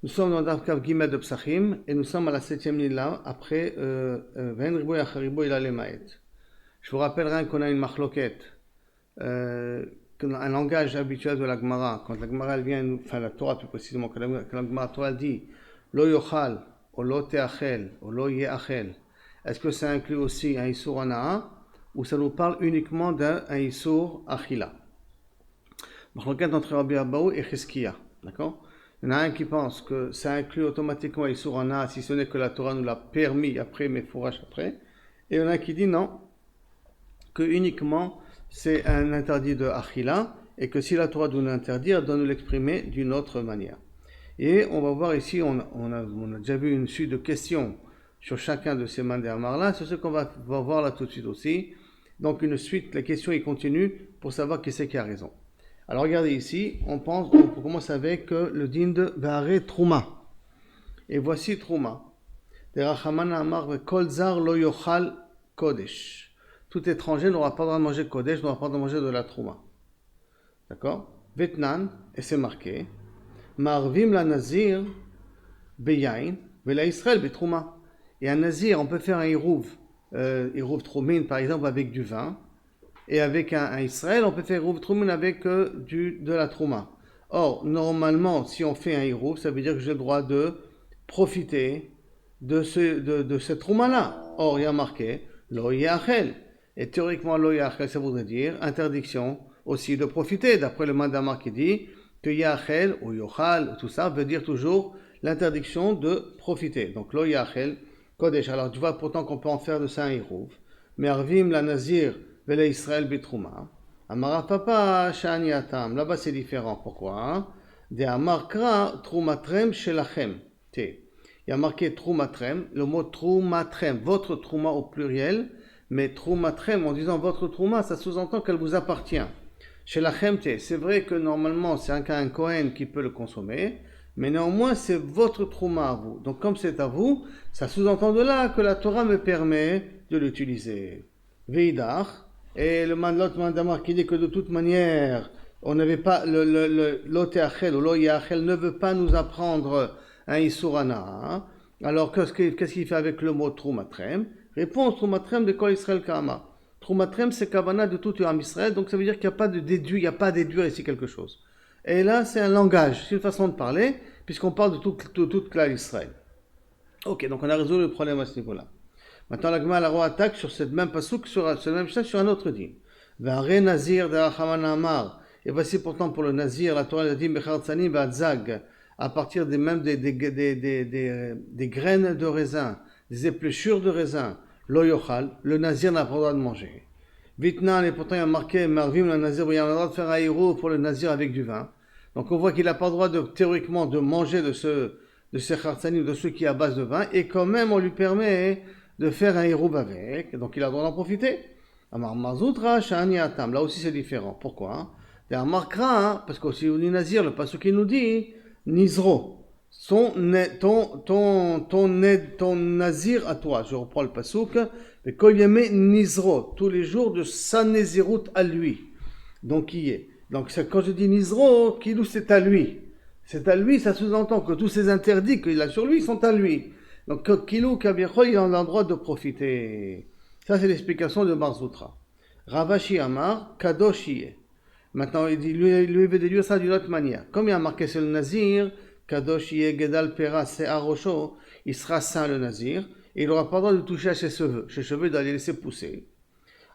Nous sommes dans Daf Kav Gimel de Psachim et nous sommes à la 7e ligne là, après Ven Ribo Yacharibo il a les Maet. Je vous rappellerai qu'on a une marloquette, un langage habituel de la Gemara. Quand la Gemara vient, enfin la Torah plus précisément, quand la Gemara Torah dit Lo Yochal, ou Lo Teachel, ou Lo Yeachel, est-ce que ça inclut aussi un Issour Anaa ou ça nous parle uniquement d'un Issour Achila? Marloquette entre Rabbi Abaou et Cheskia, d'accord? Il y en a un qui pense que ça inclut automatiquement Issour Anaa, si ce n'est que la Torah nous l'a permis après, mais fourrage après. Et il y en a un qui dit non, que uniquement c'est un interdit de Achila, et que si la Torah doit nous l'interdire, elle doit nous l'exprimer d'une autre manière. Et on va voir ici, on a déjà vu une suite de questions sur chacun de ces mandéamars là, c'est ce qu'on va voir là tout de suite aussi. Donc une suite, la question est continue pour savoir qui c'est qui a raison. Alors regardez ici, on commence avec le din de Vare Trouma. Et voici Trouma. Derachaman Amar Kol Zar Lo Yochal Kodesh. Tout étranger n'aura pas le droit de manger Kodesh, n'aura pas le droit de manger de la Trouma. D'accord? Vetnan, et c'est marqué. Marvim la Nazir Beyain, Vela Israël Betrouma. Et un Nazir, on peut faire un Irouv Troumin par exemple avec du vin. Et avec un Israël, on peut faire Irouv Troumin avec de la Trouma. Or, normalement, si on fait un Irouv, ça veut dire que j'ai le droit de profiter de cette Trouma-là. Or, il y a marqué Lo Yachel. Et théoriquement, Lo Yachel, ça voudrait dire interdiction aussi de profiter. D'après le Mandamar qui dit que Yachel ou Yochal, tout ça veut dire toujours l'interdiction de profiter. Donc, Lo Yachel, Kodesh. Alors, tu vois pourtant qu'on peut en faire de ça un Irouv. Mais Arvim la Nazir, Vele Israël Bitrouma. Amara Papa Shani Atam. Là-bas, c'est différent. Pourquoi? De Amar Kra Troumatrem Shelachem. Il y a marqué Troumatrem, le mot Troumatrem, votre Trouma au pluriel, mais Troumatrem, en disant votre Trouma, ça sous-entend qu'elle vous appartient. Shelachem, c'est vrai que normalement, c'est un Kohen qui peut le consommer, mais néanmoins, c'est votre Trouma à vous. Donc, comme c'est à vous, ça sous-entend de là que la Torah me permet de l'utiliser. Veidach, et l'autre mandamar qui dit que de toute manière, on n'avait pas, l'oteachel ou l'oyachel ne veut pas nous apprendre un isurana. Alors, qu'est-ce qu'il fait avec le mot troumatrem? Réponse, troumatrem de Kol Israël Kama. Troumatrem, c'est kavana de tout Am Israël, donc ça veut dire qu'il n'y a pas de déduit, il n'y a pas à déduire ici quelque chose. Et là, c'est un langage, c'est une façon de parler, puisqu'on parle de tout Klal Israël. Ok, donc on a résolu le problème à ce niveau-là. Maintenant, la Gemara attaque sur cette même pasouk, sur ce même chef, sur un autre din. V'are nazir de Rachaman Amar. Et voici pourtant pour le nazir, la Torah a dit Mechartzanim v'adzag, à partir des graines de raisin, des épluchures de raisin, lo yochal, le nazir n'a pas le droit de manger. Vitnan, et pourtant il y a marqué Marvim le nazir, il y a le droit de faire un héros pour le nazir avec du vin. Donc on voit qu'il n'a pas le droit théoriquement de manger de ces chartzanim, de ceux qui à base de vin, et quand même on lui permet de faire un héros avec, donc il a le droit d'en profiter. Amar Mazoutra, Shani Atam, là aussi c'est différent. Pourquoi? Et Amar Kra, parce qu'aussi au Nazir, le passage qui nous dit Nizro, ton nazir à toi. Je reprends le pasuk. Mais Kol Yeme Nizro, tous les jours de sa Nézirut à lui. Donc qui est? Donc quand je dis Nizro, Kilou c'est à lui. C'est à lui, ça sous-entend que tous ces interdits qu'il a sur lui sont à lui. Donc Kilou Kabichol, il en a le droit de profiter. Ça c'est l'explication de Marzoutra. Ravashi Amar, Kadosh Yeh. Maintenant, il dit, lui veut déduire ça d'une autre manière. Comme il y a marqué sur le Nazir, Kadosh Yeh Gedal Pera Se'arosho, il sera saint le Nazir, et il n'aura pas le droit de toucher à ses cheveux. Ses cheveux, il doit les laisser pousser.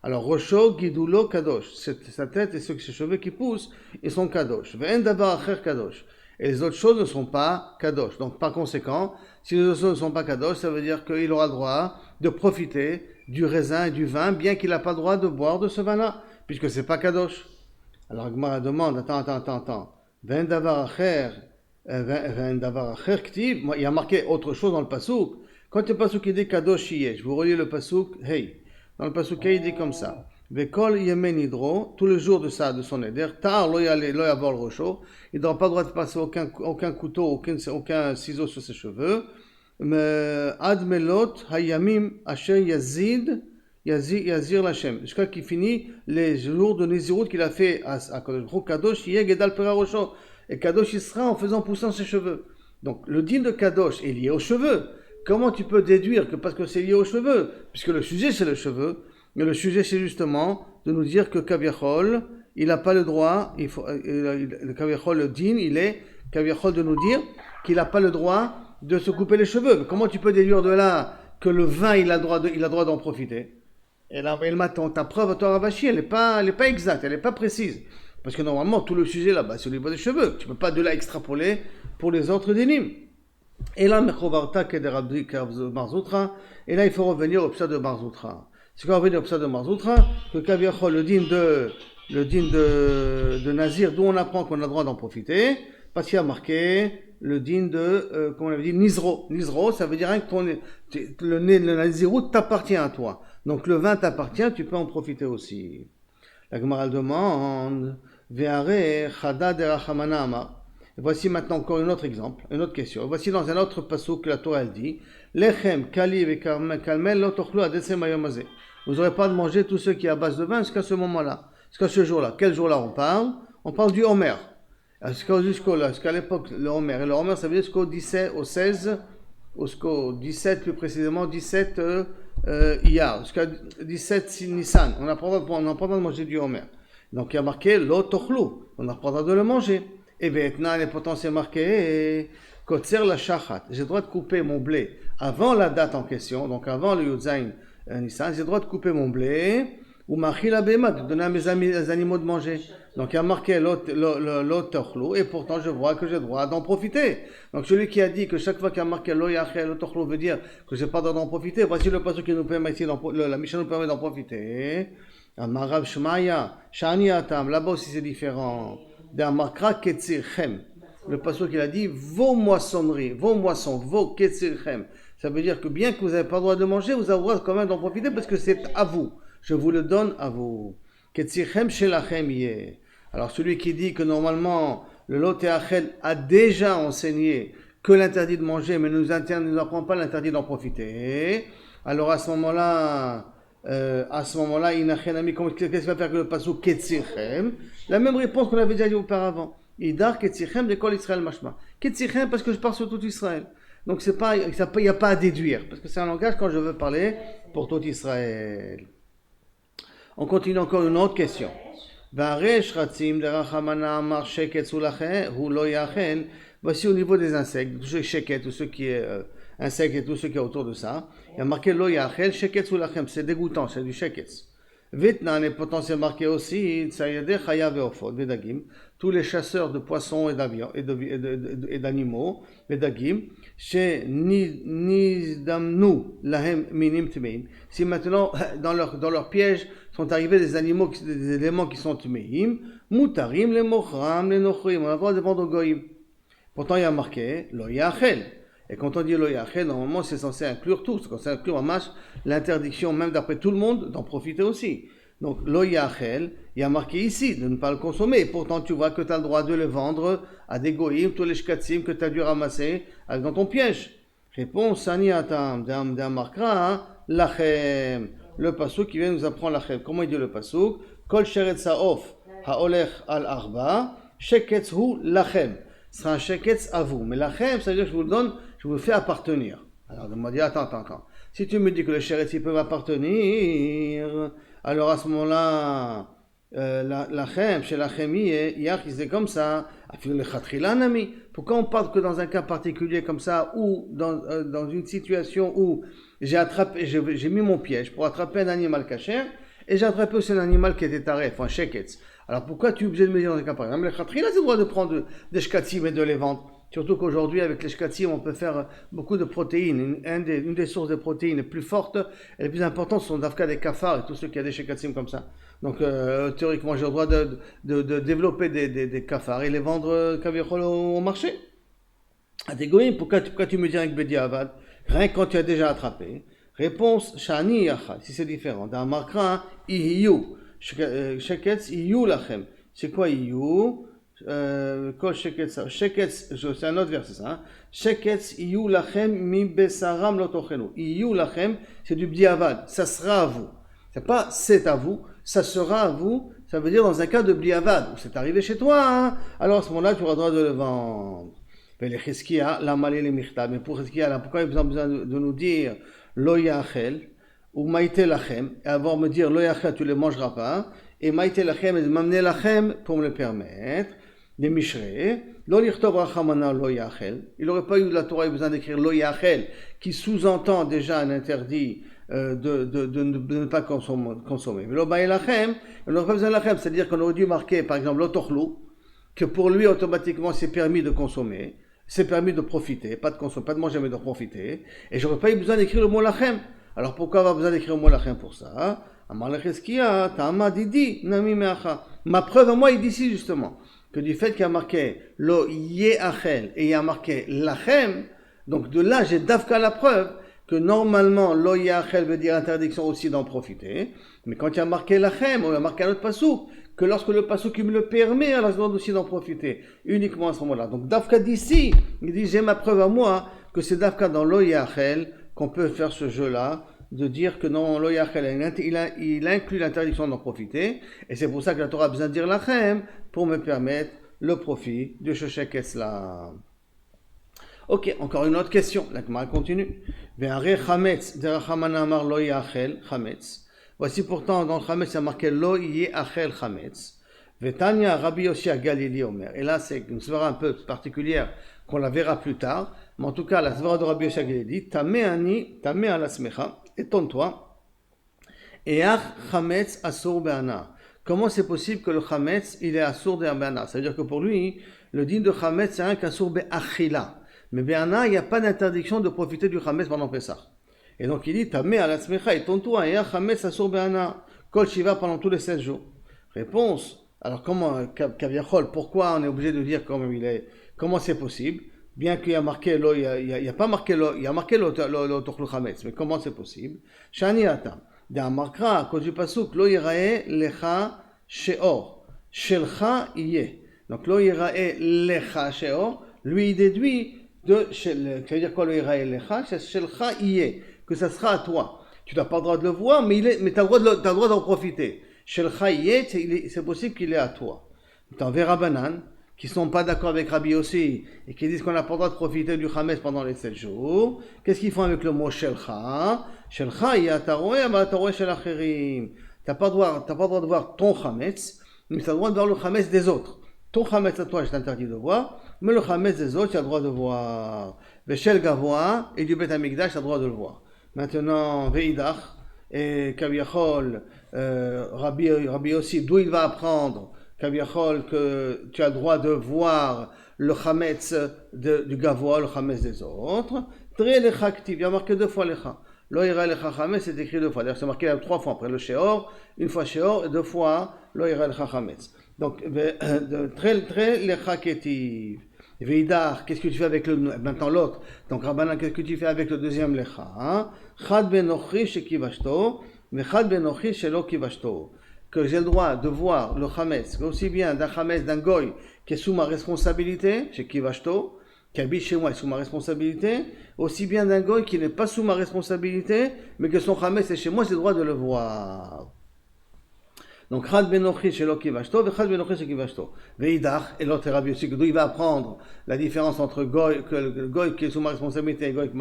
Alors, Rosho Gidulo Kadosh, sa tête et ses cheveux qui poussent, ils sont Kadosh. Ve'en davar acher Kadosh. Et les autres choses ne sont pas Kadosh. Donc, par conséquent, si les autres choses ne sont pas Kadosh, ça veut dire qu'il aura le droit de profiter du raisin et du vin, bien qu'il n'a pas le droit de boire de ce vin-là, puisque ce n'est pas Kadosh. Alors Gemara demande, attends. Ven davar acher ktiv. Il y a marqué autre chose dans le pasuk. Quand le pasuk dit kadosh yeh, je vous relis le pasuk hey. Dans le pasuk hey, il dit comme ça. Vekol yemen hydro, tous les jours de son éder, tar lo yavol rosho, il n'aura pas le droit de passer aucun couteau, aucun ciseau sur ses cheveux. Ad melot hayamim asher Yazir Lachem, jusqu'à qu'il finit les jours de Nézirut qu'il a fait à Kadosh Yeh Gedal Pera Rosho. Et Kadosh il sera en faisant pousser ses cheveux. Donc le din de Kadosh est lié aux cheveux. Comment tu peux déduire que parce que c'est lié aux cheveux, puisque le sujet c'est le cheveu, mais le sujet c'est justement de nous dire que Kaviachol, il n'a pas le droit, le Kaviachol, le din, il est Kaviachol de nous dire qu'il n'a pas le droit de se couper les cheveux. Mais comment tu peux déduire de là que le vin, il a droit d'en profiter? Et là, ta preuve à toi, Ravashi, elle n'est pas exacte, elle n'est pas précise. Parce que normalement, tout le sujet là-bas, c'est au niveau des cheveux. Tu ne peux pas de là extrapoler pour les autres dynim. Et là, et là, il faut revenir au psa de Marzoutra. C'est qu'on va revenir au psa de Marzoutra, que Kaviachol, le din de Nazir, d'où on apprend qu'on a le droit d'en profiter, parce qu'il y a marqué le din de, comme on avait dit, Nizro. Nizro, ça veut dire que le Nazirut t'appartient à toi. Donc le vin t'appartient, tu peux en profiter aussi. La Gemara demande, Ve'are chada de rachamana amar. Voici maintenant encore un autre exemple, une autre question. Voici dans un autre passouk que la Torah elle dit, Lechem, kaliv et kalmel lo tochlu adesem hayom hazeh. Vous n'aurez pas de manger tout ce qui est à base de vin jusqu'à ce moment-là, jusqu'à ce jour-là. Quel jour-là on parle? On parle du Homer. Jusqu'à l'époque, le Homer. Et le Homer, ça veut dire jusqu'au 17, au 16, jusqu'au 17, plus précisément, 17 Iyar, jusqu'à 17 Nissan. On n'a pas le droit de manger du Homer. Donc il y a marqué lo tochlu. On n'a pas le droit de le manger. Et maintenant, les potentiels marqués, Kotser la shachat. J'ai le droit de couper mon blé avant la date en question, donc avant le Yudzaïn Nissan. J'ai le droit de couper mon blé, ou machila bema, de donner à mes animaux de manger. Donc il y a marqué l'otorlou, et pourtant je vois que j'ai le droit d'en profiter. Donc celui qui a dit que chaque fois qu'il y a marqué l'otorlou veut dire que j'ai pas le droit d'en profiter, voici le passage qui nous permet ici, la Mishnah nous permet d'en profiter. Amarav Shmaya, Shani Atam, là-bas aussi c'est différent. D'Amakra Ketzirchem. Le passage qu'il a dit, vos moissonneries, vos moissons, vos Ketzirchem. Ça veut dire que bien que vous n'avez pas le droit de manger, vous avez le droit quand même d'en profiter parce que c'est à vous. Je vous le donne à vous. Ketzirchem Shelachem yeh. Alors celui qui dit que normalement le Lot et Achel a déjà enseigné que l'interdit de manger, mais ne nous apprend pas l'interdit d'en profiter. Alors à ce moment-là, Inachenami, qu'est-ce qu'il va faire que le passage Ketzirchem? La même réponse qu'on avait déjà dit auparavant. Idar Ketzirchem de Kol Israël Mashma. Ketzirchem parce que je parle sur tout Israël. Donc il n'y a pas à déduire, parce que c'est un langage quand je veux parler pour tout Israël. On continue encore une autre question. Voici au niveau des insectes, tout ce qui est sheket, tout ce qui est insectes et tout ce qui est autour de ça. Il y a marqué lo yachel sheket sulachem, c'est dégoûtant, c'est du sheket. Vitnan est potentiellement marqué aussi tsayade chaya ve'ofot vedagim, tous les chasseurs de poissons et d'animaux vedagim chez nizdamnu lahem minim tmeim. Si maintenant dans leur piège sont arrivés des éléments qui sont tmeim, mutarim les mochram les nochrim, on a le droit de vendre aux goyim. Pourtant il y a marqué lo yachel. Et quand on dit lo yachel, normalement c'est censé inclure tout, c'est censé inclure en masse l'interdiction, même d'après tout le monde, d'en profiter aussi. Donc lo yachel, il y a marqué ici de ne pas le consommer. Et pourtant tu vois que tu as le droit de le vendre à des goïms, tous les shkatzim que tu as dû ramasser dans ton piège. Réponse Sani atam d'amarkra lachem. Le pasuk qui vient nous apprendre lachem. Comment il dit le pasuk? Kol sheret saof haolech al arba sheketz hu lachem. Ce sera un sheketz à vous. Mais lachem, ça veut dire que je vous le donne, je vous le fais appartenir. Alors on m'a dit attends. Si tu me dis que les sheretz ils peuvent appartenir, alors à ce moment-là, lachem, chez lachem c'est comme ça. Pourquoi on parle que dans un cas particulier comme ça, ou dans une situation où j'ai mis mon piège pour attraper un animal caché, et j'ai attrapé aussi un animal qui était taref, un sheketz. Alors pourquoi tu es obligé de me dire dans un cas par exemple, le khatrila c'est le droit de prendre des shkatzim et de les vendre. Surtout qu'aujourd'hui, avec les shkatzim, on peut faire beaucoup de protéines. Une des sources de protéines les plus fortes et les plus importantes sont d'Afka des cafards et tous ceux qui ont des shkatzim comme ça. Donc, théoriquement, j'ai le droit de développer des cafards et les vendre au marché. À des goïms, pourquoi tu me dis avec Bedi Avad? Rien que quand tu as déjà attrapé. Réponse, Shani Yachal, si c'est différent. Dans Markra, Ihiyu. Sheketz Ihiyu Lachem. C'est quoi Ihiyu? Kol sheketz, c'est un autre verset, ça. Sheketz iyu lachem mi besaram lotochenu. Iyu lachem, c'est du bdiavad, ça sera à vous. C'est pas c'est à vous, ça sera à vous. Ça veut dire dans un cas de bdiavad où c'est arrivé chez toi, hein, alors à ce moment-là tu auras le droit de le vendre. les Cheskia, la malé les michta. Mais pour Cheskia, là, pourquoi il a besoin de nous dire lo yachel ou maïte lachem, et avant me dire lo yachel, tu ne les mangeras pas, et maïte lachem, et de m'amener lachem pour me le permettre, des mishré, lo lichtov rachamana lo yachel. Il n'aurait pas eu la Torah besoin d'écrire lo yachel, qui sous-entend déjà un interdit de ne pas consommer. Mais lo baï lachem, on n'aurait pas besoin de lachem, c'est-à-dire qu'on aurait dû marquer, par exemple, l'otochlou, que pour lui, automatiquement, c'est permis de consommer, c'est permis de profiter, pas de consommer, pas de manger, mais de profiter, et j'aurais pas eu besoin d'écrire le mot lachem. Alors pourquoi avoir besoin d'écrire le mot lachem pour ça? Ma preuve à moi, il dit ici justement, que du fait qu'il y a marqué lo yeachel et il y a marqué lachem, donc de là, j'ai d'afka la preuve que normalement, lo yeachel veut dire interdiction aussi d'en profiter, mais quand il y a marqué lachem, ou il y a marqué un autre pasouk, que lorsque le pasouk me le permet, alors je dois aussi d'en profiter, uniquement à ce moment-là. Donc Dafka d'ici, il dit, j'ai ma preuve à moi, que c'est Dafka dans lo yachel qu'on peut faire ce jeu-là, de dire que non, lo yachel, il inclut l'interdiction d'en profiter, et c'est pour ça que la Torah a besoin de dire lachem, pour me permettre le profit de Shoshek Esla. Ok, encore une autre question, la Gemara continue. Ve'are chametz, derachamana amar lo yachel, chametz. Voici pourtant dans le Chametz, il y a marqué Lo Yeachel Chametz. Vetania Rabbi Yossi à Galilée Omer. Et là, c'est une svara un peu particulière qu'on la verra plus tard. Mais en tout cas, la svara de Rabbi Yossi à Galilée dit Tameani, Tame ala smecha, étonne-toi. Each Chametz Asur Be'ana. Comment c'est possible que le Chametz, il est Asur Be'ana? Ça veut dire que pour lui, le din de Chametz, c'est un qu'Asur Be'achila. Mais Be'ana, il n'y a pas d'interdiction de profiter du Chametz pendant Pessah. Et donc il dit, Tamé à la smecha, et ton-toi, et Chametz asur be'ana, kol shiva pendant tous les 16 jours. Réponse, alors comment, Kaviachol, pourquoi on est obligé de dire comment c'est possible? Bien qu'il y a marqué, il y a pas marqué, il y a marqué l'otoklu Chametz, mais comment c'est possible? Shani atam, d'un marquera, à cause du pasuk, lo yirae lecha sheor, shelcha iye. Donc lo yirae lecha sheor, lui il déduit de, ça veut dire quoi lo yirae lecha, c'est shelcha iye. Que ça sera à toi. Tu n'as pas le droit de le voir, mais tu as le droit d'en profiter. Chez le Chayyet, c'est possible qu'il est à toi. Tu en verras Banan, qui ne sont pas d'accord avec Rabbi aussi, et qui disent qu'on n'a pas le droit de profiter du Chametz pendant les 7 jours. Qu'est-ce qu'ils font avec le mot Shelcha? Shelcha, il y a Taroé, mais Taroé Shel Acherim. Tu n'as pas le droit de voir ton Chametz, mais tu as le droit de voir le Chametz des autres. Ton Chametz à toi, je t'interdis de voir, mais le Chametz des autres, tu as le droit de voir. Veshel Gavoa, et du Bet Amikdash, tu as le droit de le voir. Maintenant, Veidach, et Kaviachol, Rabbi aussi, d'où il va apprendre, Kaviachol, que tu as le droit de voir le Chametz du Gavoa, le Chametz des autres. Très lecha actif, il y a marqué 2 fois lecha. Lo ira lecha Chametz, c'est écrit 2 fois. D'ailleurs, c'est marqué 3 fois après le Sheor, 1 fois Sheor, et 2 fois Lo ira lecha Chametz. Donc, très lecha ketiv. Veidar, qu'est-ce que tu fais avec maintenant l'autre? Donc Rabbanan, qu'est-ce que tu fais avec le deuxième lecha? Chad benochi shekivashto, mais chad benochi shelo kivashto. Que j'ai le droit de voir le chametz, aussi bien d'un chametz d'un goy qui est sous ma responsabilité, shekivashto, qui habite chez moi est sous ma responsabilité, aussi bien d'un goy qui n'est pas sous ma responsabilité, mais que son chametz est chez moi, j'ai le droit de le voir. Donc, Chad benochi shelo kivashto, Chad benochi shekivashto. Veidach, et l'autre Rabbi aussi, d'où il va apprendre la différence entre goy, que le goy qui est sous ma responsabilité et goy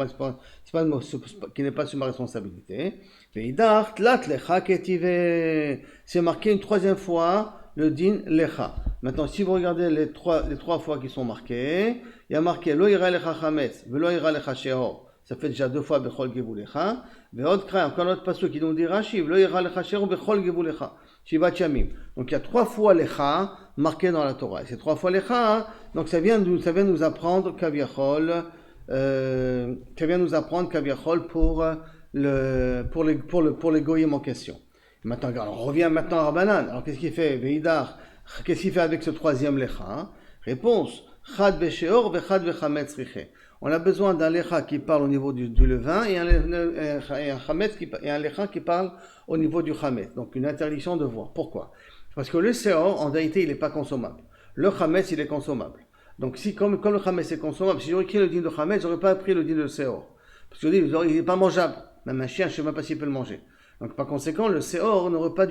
qui n'est pas sous ma responsabilité. Veidach, tlat lecha ketive. C'est marqué une 3e fois le din lecha. Maintenant, si vous regardez les trois fois qui sont marquées, il y a marqué lo ira lecha chametz, velo ira lecha sheor. Ça fait déjà 2 fois bechol gevulecha. Ve'od kra, encore un autre passage qui nous dit Rashi, lo ira lecha sheor bechol gevulecha. Shivat Yamim. Donc il y a 3 fois lecha marqué dans la Torah. Et ces 3 fois lecha, donc ça vient nous apprendre kaviachol, pour les goyim en question. Maintenant, on revient maintenant à Rabbanan. Alors qu'est-ce qu'il fait? Veidar, qu'est-ce qu'il fait avec ce 3e lecha? Réponse, chad besheor vechad vechametz riche. On a besoin d'un lecha qui parle au niveau du levain et un lecha qui parle au niveau du chametz. Donc une interdiction de voir. Pourquoi? Parce que le seor, en réalité, il n'est pas consommable. Le chametz, il est consommable. Donc si, comme le chametz est consommable, si j'aurais écrit le din de chametz, j'aurais pas appris le din de seor. Parce que il n'est pas mangeable. Même un chien, je ne sais même pas s'il peut le manger. Donc par conséquent, le levain n'aurait pas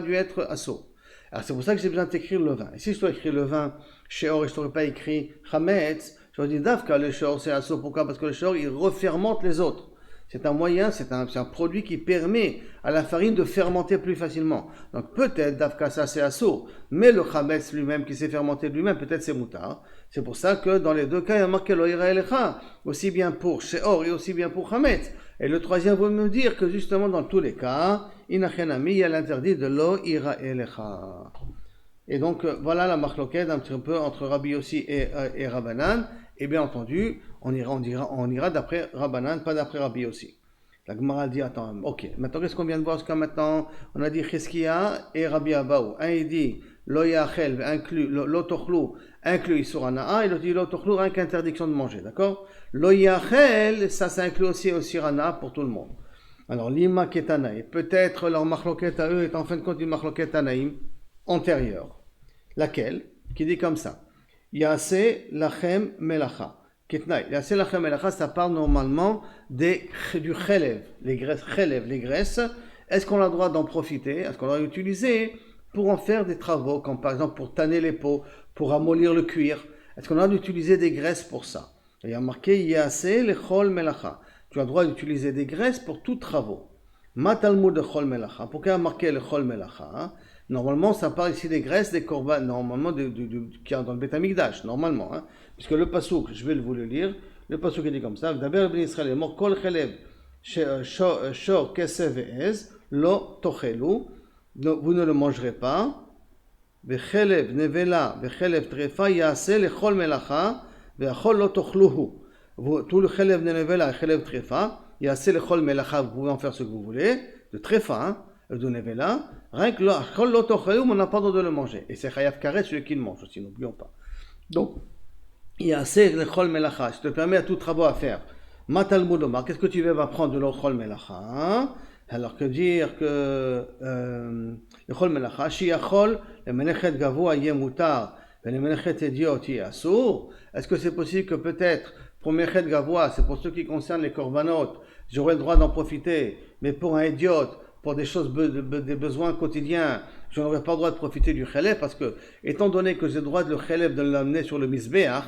dû être assaut. Alors c'est pour ça que j'ai besoin de t'écrire le vin. Et si je dois écrire le vin Sheor et je t'aurais pas écrit Chametz, j'aurais dit Dafka, le Sheor c'est Assour. Pourquoi? Parce que le Sheor il refermente les autres. C'est un moyen, c'est un produit qui permet à la farine de fermenter plus facilement. Donc peut-être Dafka ça c'est Assour, mais le Chametz lui-même qui s'est fermenté lui-même, peut-être c'est Moutar. C'est pour ça que dans les deux cas il y a marqué Lo Ira Elecha, aussi bien pour Sheor et aussi bien pour Chametz. Et le troisième veut me dire que justement dans tous les cas, Inachenami, il y a l'interdit de Lo Ira Elecha. Et donc voilà la marloquette un petit peu entre Rabbi Yossi et Rabbanan. Et bien entendu, on ira d'après Rabbanan, pas d'après Rabbi Yossi. La Gemara dit, attends, ok, maintenant qu'est-ce qu'on vient de voir jusqu'à maintenant? On a dit Cheskia et Rabbi Abaou. Un il dit Lo Yachel, inclut, Lo Tochlu, inclut Isur Hana'a, et l'autre dit Lo Tochlu, rien qu'interdiction de manger, d'accord? Lo Yachel, ça inclut aussi Isur Hana'a pour tout le monde. Alors, Lima Ketanaï, peut-être leur marloquette à eux est en fin de compte une marloquette Tanaïm antérieure. Laquelle? Qui dit comme ça. Yase lachem melacha. Ketnaï. Yase lachem melacha, ça parle normalement du chelev, les graisses. Est-ce qu'on a le droit d'en profiter? Est-ce qu'on a l'utiliser pour en faire des travaux, comme par exemple pour tanner les peaux, pour ramollir le cuir? Est-ce qu'on a d'utiliser des graisses pour ça? Il y a marqué Yase lechol melacha. Tu as le droit d'utiliser des graisses pour tout travaux. Ma talmud de chol melacha. Pourquoi il y a marqué le chol melacha? Normalement, ça parle ici des graisses, des korban, normalement, qui est dans le Beth Amikdash, normalement. Puisque le pasouk, je vais vous le lire, le pasouk est dit comme ça, D'abord, ben Israël, mort kol chelev, shor kesev ve'ez, lo tochelu, vous ne le mangerez pas, vechelev nevela, vechelev trefa, yase le chol melacha, ve'achol lo tochluhu. Tout le chelev nevela et chelev trefa, yase le chol melacha, vous pouvez en faire ce que vous voulez, de trefa, de nevela, rien que on n'a pas le droit de le manger. Et c'est chayav karet celui qui le mange aussi, n'oublions pas. Donc, il y a assez de chol melacha, je te permets à tout travaux à faire. Matal moudomar, qu'est-ce que tu vas apprendre de l'chol melacha? Alors que dire que le chol melacha, shiachol, le menechet gavoa yé mutar, le menechet idiot yé assour. Est-ce que c'est possible que peut-être, pour menechet gavoa, c'est pour ceux qui concernent les korbanot, j'aurais le droit d'en profiter, mais pour un idiot, pour des choses, des besoins quotidiens, je n'aurais pas le droit de profiter du chélef parce que, étant donné que j'ai le droit de le chélef de l'amener sur le misbéach,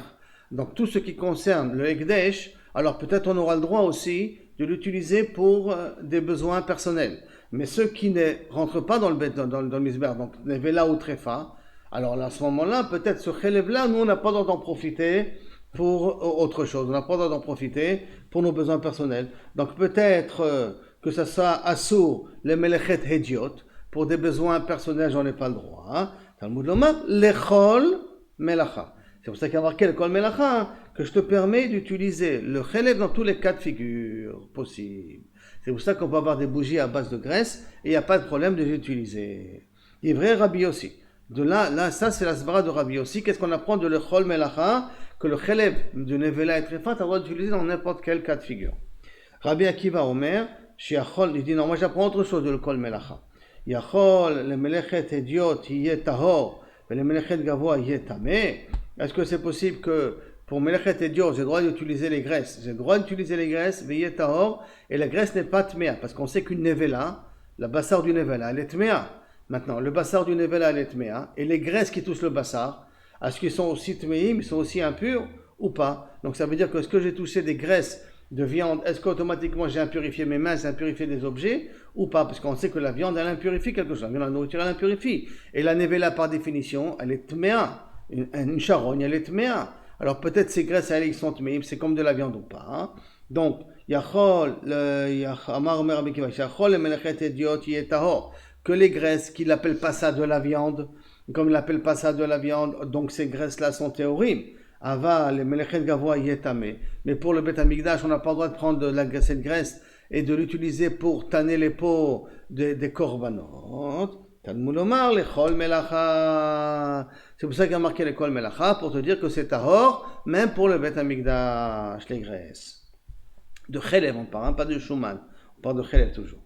donc tout ce qui concerne le ekdesh, alors peut-être on aura le droit aussi de l'utiliser pour des besoins personnels. Mais ceux qui ne rentrent pas dans le misbéach, donc les vela ou trefa, alors là, à ce moment-là, peut-être ce chélef-là, nous on n'a pas le droit d'en profiter pour autre chose, on n'a pas le droit d'en profiter pour nos besoins personnels. Donc peut-être que ça soit assour, les melechet hédiot, pour des besoins personnels, j'en ai pas le droit. Talmud lomar, lechol melacha. C'est pour ça qu'il y a marqué le kol melacha, que je te permets d'utiliser le chelev dans tous les cas de figure possibles. C'est pour ça qu'on peut avoir des bougies à base de graisse, et il n'y a pas de problème de les utiliser. Il est vrai Rabbi Yossi. De là, ça c'est la svara de Rabbi Yossi. Qu'est-ce qu'on apprend de le chol melacha? Que le chelev de nevela et trefa, tu as le droit d'utiliser dans n'importe quel cas de figure. Rabbi Akiva Omer, il dit non, moi j'apprends autre chose de l'école melacha. Yachol, le melechet idiot, yé tahor, et le melechet gavoa, yé tamé. Est-ce que c'est possible que pour melechet idiot, j'ai le droit d'utiliser les graisses? J'ai le droit d'utiliser les graisses, yé tahor, et la graisse n'est pas tméa, parce qu'on sait qu'une nevela, la bassar du nevela, elle est tméa. Maintenant, le bassar du nevela, elle est tméa, et les graisses qui touchent le bassar, est-ce qu'ils sont aussi tméim, ils sont aussi impurs ou pas? Donc ça veut dire que ce que j'ai touché des graisses de viande, est-ce qu'automatiquement j'ai impurifié mes mains, j'ai impurifié des objets ou pas? Parce qu'on sait que la viande, elle impurifie quelque chose. La viande, la nourriture, elle impurifie. Et la nevela, par définition, elle est tméa. Une charogne, elle est tméa. Alors peut-être ces graisses, elles sont tméim, c'est comme de la viande ou pas. Donc, yachol, amar omer Rabbi Akiva, yachol le melechet idiot yé tahor, que les graisses, qu'il n'appelle pas ça de la viande, comme il n'appelle pas ça de la viande, donc ces graisses-là sont théorimes. Ava, les melechet gavoa yétamé. Mais pour le Beth Amikdash, on n'a pas le droit de prendre cette graisse et de l'utiliser pour tanner les peaux des korbanot. Talmud lomar, lechol melacha. C'est pour ça qu'il y a marqué l'école melacha, pour te dire que c'est tahor, même pour le Beth Amikdash, les graisses. De chelev, on parle, pas de shuman. On parle de chelev toujours.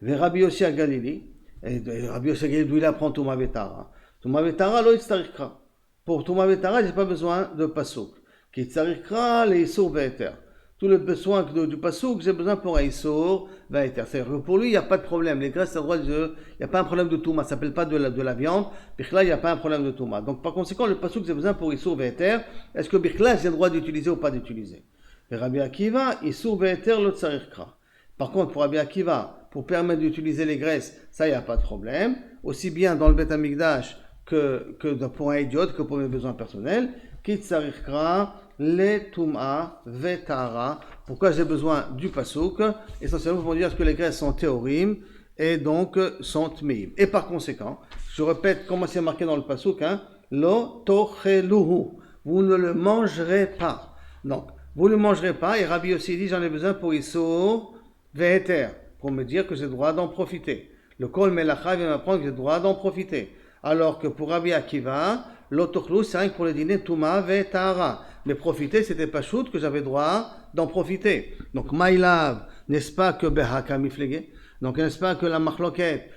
Ve Rabbi Yossi à Galili, et Rabbi Yossi à Galili, d'où il apprend Touma Betara. Touma Betara, lo yitzarikra. Pour Touma Betara, je n'ai pas besoin de pasouk. Qui tsarikra les isur ve'eter. tout le besoin du pasouk, j'ai besoin pour Aïssour, va être. C'est-à-dire que pour lui, il n'y a pas de problème. Les graisses, il n'y a pas un problème de touma. Ça ne s'appelle pas de la viande. Birkla, il n'y a pas un problème de touma. Donc, par conséquent, le pasouk, j'ai besoin pour Aïssour, va être. Est-ce que Birkla, j'ai le droit d'utiliser ou pas d'utiliser? Et Rabbi Akiva, Aïssour, va être, le tsarirkra. Par contre, pour Rabbi Akiva, pour permettre d'utiliser les graisses, ça, il n'y a pas de problème. Aussi bien dans le Beth Amikdash que pour un idiot, que pour mes besoins personnels. Qui tsarirkra, les Touma Vetara. Pourquoi j'ai besoin du Pasouk? Essentiellement pour dire que les graisses sont théorim et donc sont tmeim. Et par conséquent, je répète comment c'est marqué dans le Pasouk, Lo tocheluhu. Vous ne le mangerez pas. Donc, vous ne le mangerez pas. Et Rabbi aussi dit, j'en ai besoin pour Issour Ve'eter, pour me dire que j'ai le droit d'en profiter. Le Kol Melacha vient m'apprendre que j'ai le droit d'en profiter. Alors que pour Rabbi Akiva, l'autochlu, c'est rien que pour le dîner, Touma Vetara. Mais profiter, c'était pas shoot que j'avais droit d'en profiter. Donc, Maïlav, n'est-ce pas que Behaka Miflege? Donc, n'est-ce pas que la machloket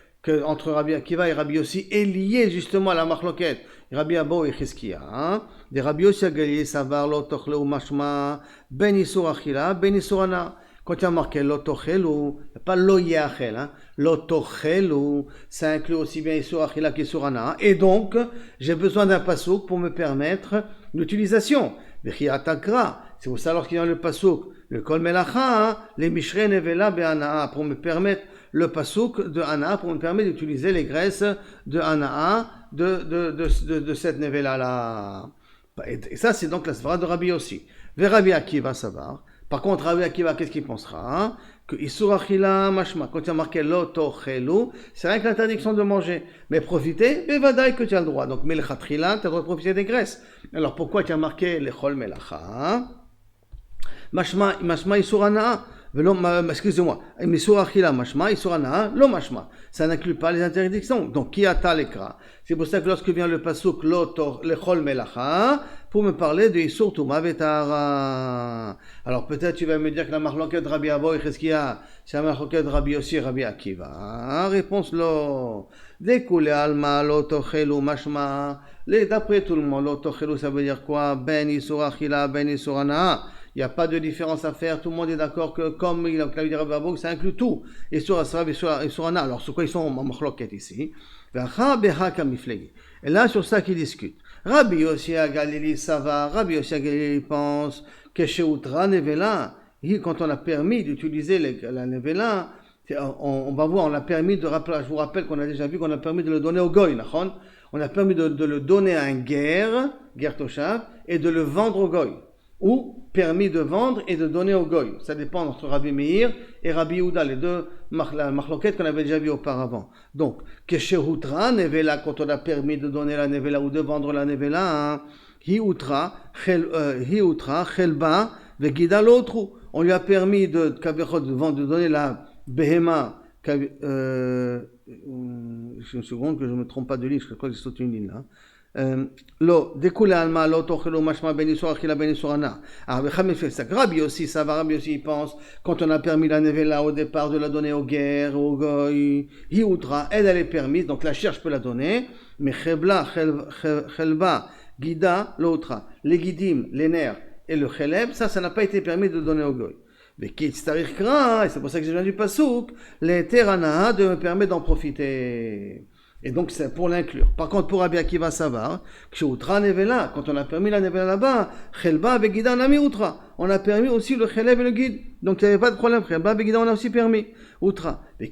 entre Rabbi Akiva et Rabbi Yossi est liée justement à la machloket Rabbi Abo et Chizkiya. Des Rabbi Yossi a Galilée, Savar, Lotochlu, Mashma, Ben Isur Achila, Ben Isur Ana. Quand il y a marqué Lotochelu, il n'y a pas Loyachel, Lotochelu, ça inclut aussi bien Isur Achila qu'Isur Ana. Et donc, j'ai besoin d'un pasouk pour me permettre l'utilisation. C'est pour ça lorsqu'il y a le pasouk, le kol melacha, les mishre nevela be'anaa, pour me permettre le pasouk de anaa, pour me permettre d'utiliser les graisses de anaa, de cette nevela là. Et ça c'est donc la svara de Rabbi aussi. Ve Rabbi Akiva savar. Par contre Rabbi Akiva qu'est-ce qu'il pensera? Que isur achila mashma, quand il y a marqué lo tochelu, c'est rien que l'interdiction de manger. Mais profiter, bevadaï que tu as le droit. Donc melchatchila, tu as le droit de profiter des graisses. Alors pourquoi tu as marqué lechol melacha? Mashma isur anaa. Excusez-moi, isur achila mashma, isur anaa, lo mashma. Ça n'inclut pas les interdictions. Donc qui ata lekra. C'est pour ça que lorsque vient le pasuk lechol melacha, pour me parler de Isur Touma Vetara. Alors peut-être tu vas me dire que la marloquette de Rabbi Abo et Chizkiya, c'est la marloquette de Rabbi Yossi et Rabbi Akiva. Réponse lo. Découlé alma lo tochelu mashma. D'après tout le monde, lo tochelu ça veut dire quoi? Ben Isur Achila, ben Isur Ana. Il n'y a pas de différence à faire, tout le monde est d'accord que comme il a dit Rabbi Abo, ça inclut tout. Isur Asra, Isur Ana. Alors sur quoi ils sont en marloquette ici? Et là sur ça qu'ils discutent. Rabbi Yossi à Galilée, ça va. Rabbi Yossi à Galilée pense que chez Outra Nevela, quand on a permis d'utiliser la Nevela, on va voir, on a permis de rappeler, je vous rappelle qu'on a déjà vu qu'on a permis de le donner au Goy, on a permis de le donner à un guerre Toshav, et de le vendre au Goy. Ou permis de vendre et de donner au Goy. Ça dépend entre Rabbi Meir et Rabbi Yehuda, les deux machloket qu'on avait déjà vu auparavant. Donc, Keshehutra, Nevela, quand on a permis de donner la Nevela ou de vendre la Nevela, Hiutra, Chelba, Vegida l'autre. On lui a permis de donner la Behema, une seconde que je ne me trompe pas de ligne, je crois que c'est une ligne là. Lo, découle alma, lo tochelo mashma ben isur achila ben isur ana. Rabbi aussi, ça va, Rabbi aussi, il pense, quand on a permis la nevela au départ de la donner aux guerres, au goy, hioutra, elle est permise, donc la chair je peux la donner, mais chelba, guida, l'autre, les guidim, les nerfs et le cheleb, ça n'a pas été permis de donner au goy. Mais qui starir kra, et c'est pour ça que je viens du pasouk, les terana de me permettre d'en profiter. Et donc c'est pour l'inclure. Par contre, pour Rabbi Akiva Savar, quand on a permis la nevela là-bas, Chelba Begida on a mis Outra. On a permis aussi le Cheleb et le guide. Donc il n'y avait pas de problème. Chelba Begida on a aussi permis. Outra. Les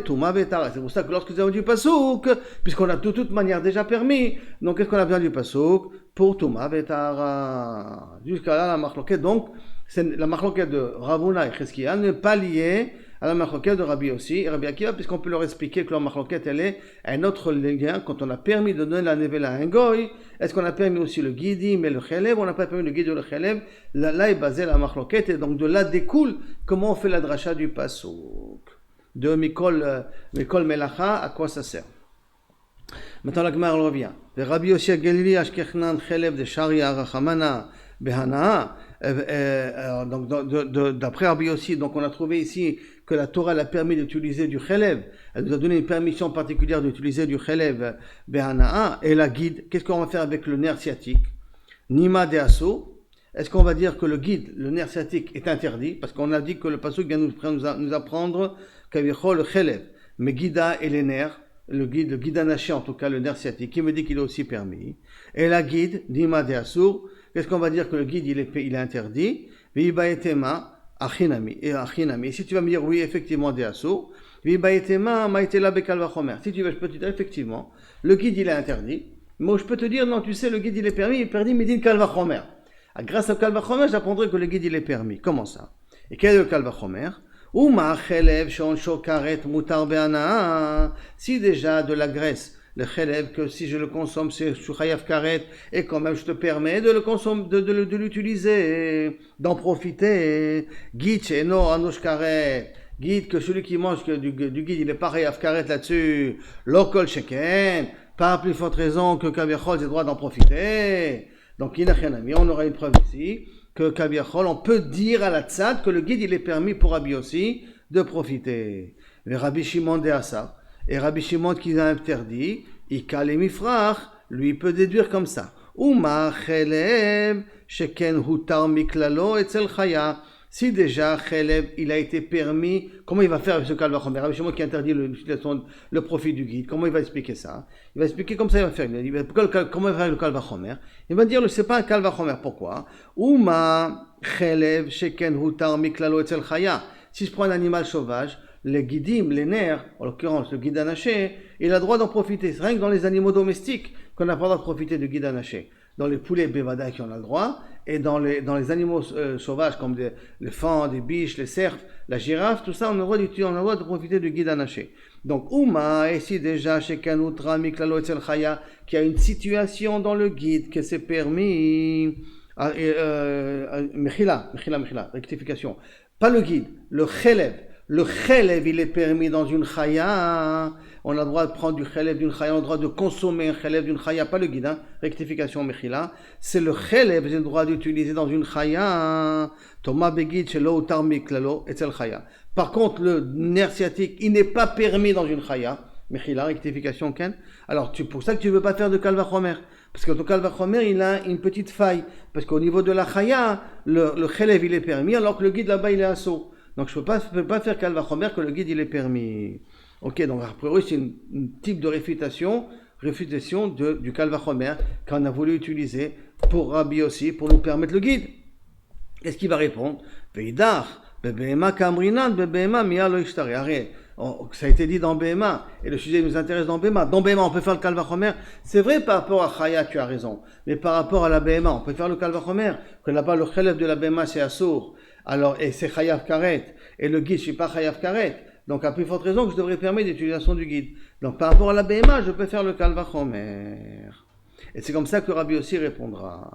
Touma Vetara. C'est pour ça que lorsque nous avons du Pasouk, puisqu'on a de toute manière déjà permis, donc qu'est-ce qu'on a besoin du Pasouk? Pour Touma Vetara. Jusqu'à là, la marloquette. Donc, la marloquette de Ravuna et Chizkiya n'est pas liée à la machloquette de Rabbi aussi et Rabbi Akiva, puisqu'on peut leur expliquer que la machloquette, elle est un autre lien. Quand on a permis de donner la nevela à un goy, est-ce qu'on a permis aussi le guidim et le chelev, on n'a pas permis le guidim et le chelev? Là est basée la machloquette, et donc de là découle comment on fait la dracha du pasouk. De Mikol Melacha, à quoi ça sert? Maintenant la Gemara revient. De Rabbi aussi à Galilée, Ashkechnan chelev de Sharia Rachamana Behana. Donc d'après Rabbi aussi, donc on a trouvé ici que la Torah l'a permis d'utiliser du chelev. Elle nous a donné une permission particulière d'utiliser du chelev behana'a et la guide. Qu'est-ce qu'on va faire avec le nerf sciatique? Nima de asso. est-ce qu'on va dire que le guide, le nerf sciatique est interdit? Parce qu'on a dit que le pasuk vient nous apprendre le chelev, mais guida et les nerfs, le guide anaché en tout cas, le nerf sciatique, qui me dit qu'il est aussi permis. Et la guide, dima de asur, qu'est-ce qu'on va dire que le guide il est interdit? Viba etema, achinami. Et si tu vas me dire oui, effectivement, de asur, viba etema, maitela bekal vachomer. Si tu veux, je peux te dire effectivement, le guide il est interdit. Moi je peux te dire, non, tu sais, le guide il est permis, mais dit kal vachomer. Grâce au kal vachomer, j'apprendrai que le guide il est permis. Comment ça? Et quel est le kal vachomer? Si déjà de la graisse, le chelev, que si je le consomme, c'est chayav karet, et quand même je te permets de le consommer, de l'utiliser, d'en profiter. Guide chez no anosh karet. Guide que celui qui mange du guide, il est pas chayav karet là-dessus. Lokol sheken. Pas plus forte raison que kaviachol, j'ai le droit d'en profiter. Donc on aura une preuve ici. Que Kaviachol, on peut dire à la tzad que le guide il est permis pour Rabbi aussi de profiter. Le Rabbi Shimon de Asa, et Rabbi Shimon qui a interdit, Ikal et Mifrach, lui peut déduire comme ça. Uma chelev sheken hutar miklalo etzel chaya. Si déjà chelev il a été permis, comment il va faire avec ce kal vachomer? Rabbi Shimon qui interdit le profit du guide, comment il va expliquer ça? Il va expliquer comme ça, il va faire. Comment il va faire le kal vachomer? Il va dire c'est pas un kal vachomer. Pourquoi? Uma chelev sheken hutar miklalo etzel chaya. Si je prends un animal sauvage, les guidim, les nerfs, en l'occurrence le guide anaché, il a le droit d'en profiter. C'est rien que dans les animaux domestiques qu'on n'a pas le droit de profiter du guide anaché. Dans les poulets bévada qui en a le droit, et dans les animaux sauvages comme les fans, des biches, les cerfs, la girafe, tout ça, on a le droit de profiter du guide anaché. Donc, Uma, ici déjà, chez Kanutra, Miklalo Etzel Chaya, qui a une situation dans le guide que c'est permis. Mechila, rectification. Pas le guide, le chelev. Le chelev, il est permis dans une chaya. On a le droit de prendre du chelev d'une chaya, on a le droit de consommer un chelev d'une chaya, pas le guide, hein. Rectification, mechila. C'est le chelev, j'ai le droit d'utiliser dans une chaya. Thomas Begid, chez lo utar miklalo, etzel chaya. Par contre, le nerf sciatique, il n'est pas permis dans une chaya. Mechila, rectification, Ken. Alors, pour ça que tu ne veux pas faire de kal vachomer. Parce que ton kal vachomer, il a une petite faille. Parce qu'au niveau de la chaya, le chelev, il est permis, alors que le guide là-bas, il est assaut. Donc, je ne peux pas faire kal vachomer que le guide, il est permis. Ok, donc, a priori, c'est une type de réfutation du kal vachomer qu'on a voulu utiliser pour Rabbi aussi, pour nous permettre le guide. Qu'est-ce qu'il va répondre? Veidar, bebehema kamrinan, bebehema miya lo ishtari. Arrête. Ça a été dit dans Behema, et le sujet nous intéresse dans Behema. Dans Behema, on peut faire le kal vachomer. C'est vrai par rapport à Chaya, tu as raison. Mais par rapport à la Behema, on peut faire le kal vachomer. Que là-bas, le chelev de la Behema, c'est assour. Alors, et c'est chayav karet. Et le guide, je suis pas chayav karet. Donc, à plus forte raison que je devrais permettre l'utilisation du guide. Donc, par rapport à la Behema, je peux faire le kal vachomer. Et c'est comme ça que Rabbi aussi répondra.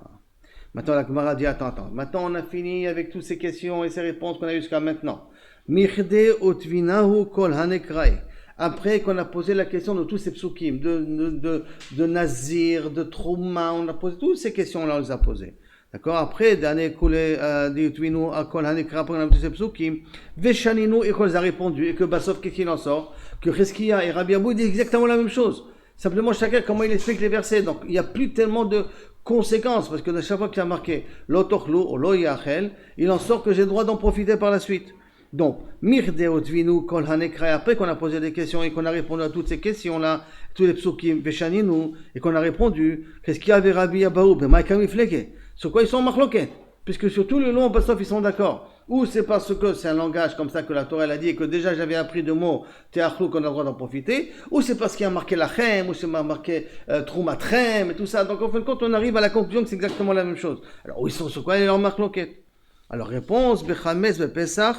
Maintenant, la Gemara dit, attends. Maintenant, on a fini avec toutes ces questions et ces réponses qu'on a eues jusqu'à maintenant. Michde otvinahu kol hanekrae. Après qu'on a posé la question de tous ces psukim, de Nazir, de Trouma, on a posé toutes ces questions-là, on les a posées. D'accord? Après, d'année coulée, d'otvinu kol hanekra, après on a posé ces psukim, veshaninu, et qu'on les a répondu, et que Bassof, qu'est-ce qu'il en sort? Que Cheskia et Rabbi Abou disent exactement la même chose. Simplement, chacun, comment il explique les versets. Donc, il n'y a plus tellement de conséquences, parce que à chaque fois qu'il a marqué l'otochlu ou l'oyachel, il en sort que j'ai le droit d'en profiter par la suite. Donc, mirde otvinu kol hanekra, après qu'on a posé des questions et qu'on a répondu à toutes ces questions-là, tous les psukim, veshaninu, et qu'on a répondu, qu'est-ce qu'il y avait Rabbi Abou, ben maïkamifleke, sur quoi ils sont en marloquet, puisque sur tout le long, Bassof, ils sont d'accord. Ou c'est parce que c'est un langage comme ça que la Torah elle a dit et que déjà j'avais appris de mots te'achlu qu'on a le droit d'en profiter, ou c'est parce qu'il y a marqué lachem, ou c'est marqué troumatrem et tout ça. Donc en fin de compte, on arrive à la conclusion que c'est exactement la même chose. Alors où ils sont sur quoi ils leur marquent loquet? Alors réponse, bechames bepesach,